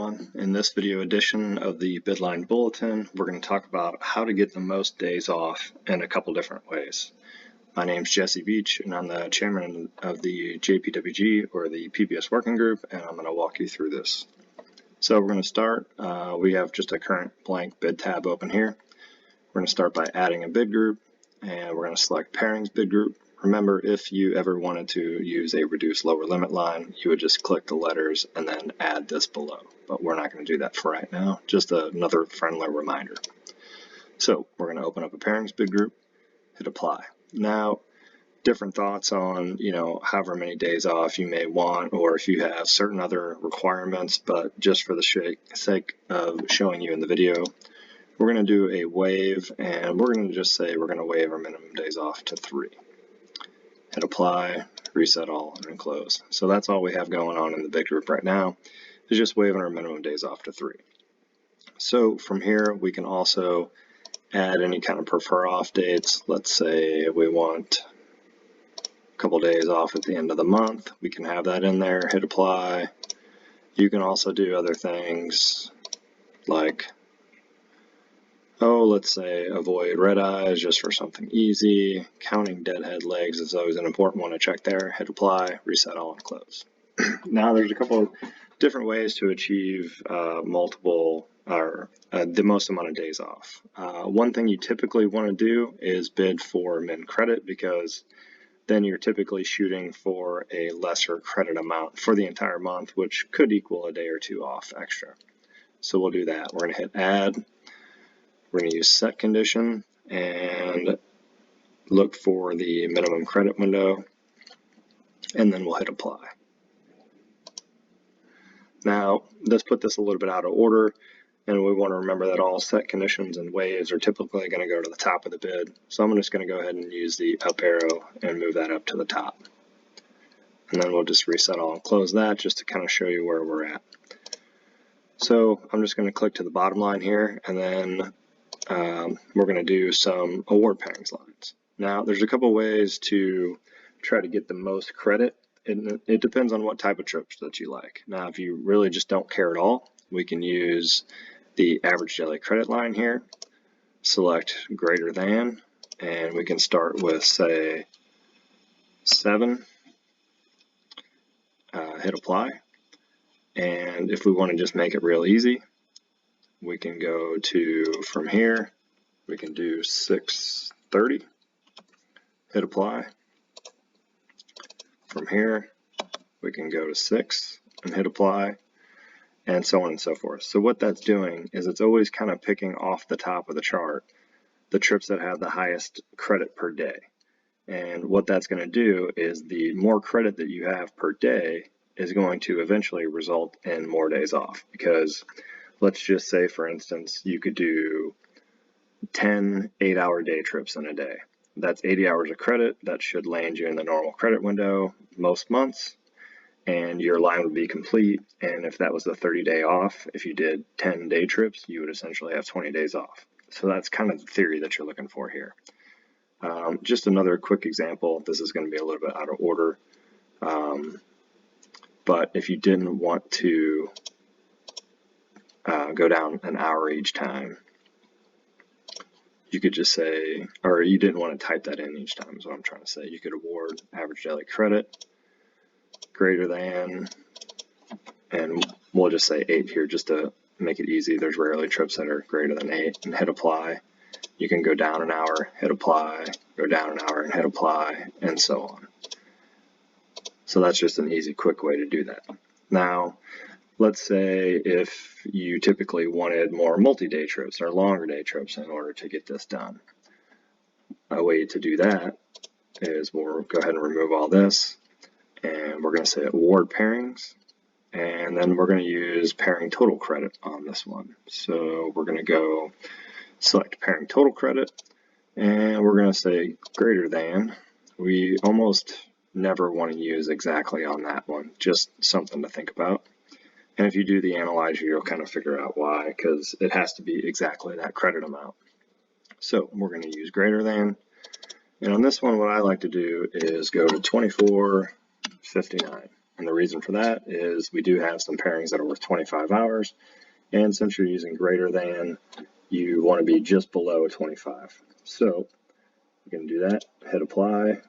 everyone. In this video edition of the Bidline Bulletin, we're going to talk about how to get the most days off in a couple different ways. My name's Jesse Beach, and I'm the chairman of the JPWG, or the PBS Working Group, and I'm going to walk you through this. So we're going to start. We have just a current blank bid tab open here. We're going to start by adding a bid group, and we're going to select Pairings Bid Group. Remember, if you ever wanted to use a reduce lower limit line, you would just click the letters and then add this below. But we're not going to do that for right now, just another friendly reminder. So we're going to open up a pairings bid group, hit apply. Now, different thoughts on, however many days off you may want, or if you have certain other requirements, but just for the sake of showing you in the video, we're going to do a waive, and we're going to just say we're going to waive our minimum days off to 3. Hit apply, reset all, and close. So that's all we have going on in the bid group right now, is just waiving our minimum days off to 3. So from here, we can also add any kind of prefer off dates. Let's say we want a couple days off at the end of the month. We can have that in there, hit apply. You can also do other things like, let's say avoid red eyes just for something easy. Counting deadhead legs is always an important one to check there. Hit apply, reset all, and close. Now there's a couple of different ways to achieve the most amount of days off. One thing you typically want to do is bid for min credit, because then you're typically shooting for a lesser credit amount for the entire month, which could equal a day or two off extra. So we'll do that. We're going to hit add. We're going to use set condition and look for the minimum credit window, and then we'll hit apply. Now, let's put this a little bit out of order, and we want to remember that all set conditions and waives are typically going to go to the top of the bid. So I'm just going to go ahead and use the up arrow and move that up to the top. And then we'll just reset all and close that just to kind of show you where we're at. So I'm just going to click to the bottom line here, and then we're going to do some award pairings lines. Now, there's a couple ways to try to get the most credit. It depends on what type of trips that you like. Now, if you really just don't care at all, we can use the average daily credit line here, select greater than, and we can start with, say, 7, hit apply. And if we want to just make it real easy, we can go to, from here, we can do 630, hit apply. From here, we can go to 6 and hit apply, and so on and so forth. So what that's doing is it's always kind of picking off the top of the chart the trips that have the highest credit per day. And what that's going to do is the more credit that you have per day is going to eventually result in more days off, because let's just say, for instance, you could do 10 8-hour day trips in a day. That's 80 hours of credit. That should land you in the normal credit window most months, and your line would be complete. And if that was the 30-day off, if you did 10 day trips, you would essentially have 20 days off. So that's kind of the theory that you're looking for here. Just another quick example. This is going to be a little bit out of order. But if you didn't want to go down an hour each time, you could just say, or you didn't want to type that in each time is what I'm trying to say. You could award average daily credit greater than, and we'll just say 8 here just to make it easy. There's rarely trips that are greater than 8, and hit apply. You can go down an hour, hit apply, go down an hour and hit apply, and so on. So that's just an easy, quick way to do that. Now, let's say if you typically wanted more multi-day trips or longer day trips in order to get this done. A way to do that is we'll go ahead and remove all this, and we're going to say award pairings, and then we're going to use pairing total credit on this one. So we're going to go select pairing total credit, and we're going to say greater than. We almost never want to use exactly on that one, just something to think about. And if you do the analyzer, you'll kind of figure out why, because it has to be exactly that credit amount. So we're going to use greater than. And on this one, what I like to do is go to 24.59. And the reason for that is we do have some pairings that are worth 25 hours. And since you're using greater than, you want to be just below 25. So you can do that, hit apply.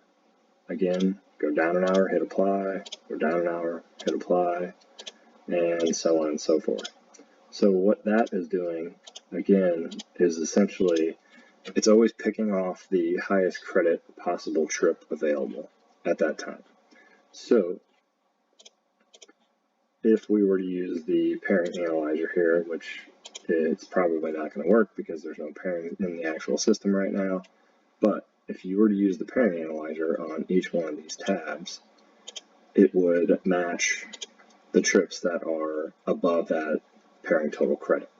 Again, go down an hour, hit apply, go down an hour, hit apply, and so on and so forth. So what that is doing, again, is essentially, it's always picking off the highest credit possible trip available at that time. So if we were to use the pairing analyzer here, which it's probably not going to work because there's no pairing in the actual system right now, but if you were to use the pairing analyzer on each one of these tabs, it would match the trips that are above that pairing total credit.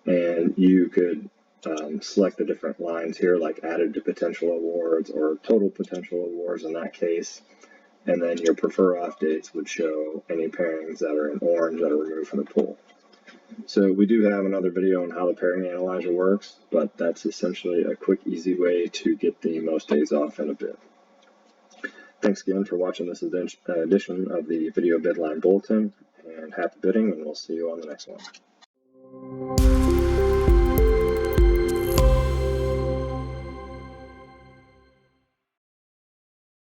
And you could select the different lines here, like added to potential awards or total potential awards in that case. And then your prefer off dates would show any pairings that are in orange that are removed from the pool. So we do have another video on how the pairing analyzer works, but that's essentially a quick, easy way to get the most days off in a bid. Thanks again for watching this edition of the Video Bidline Bulletin, and happy bidding, and we'll see you on the next one.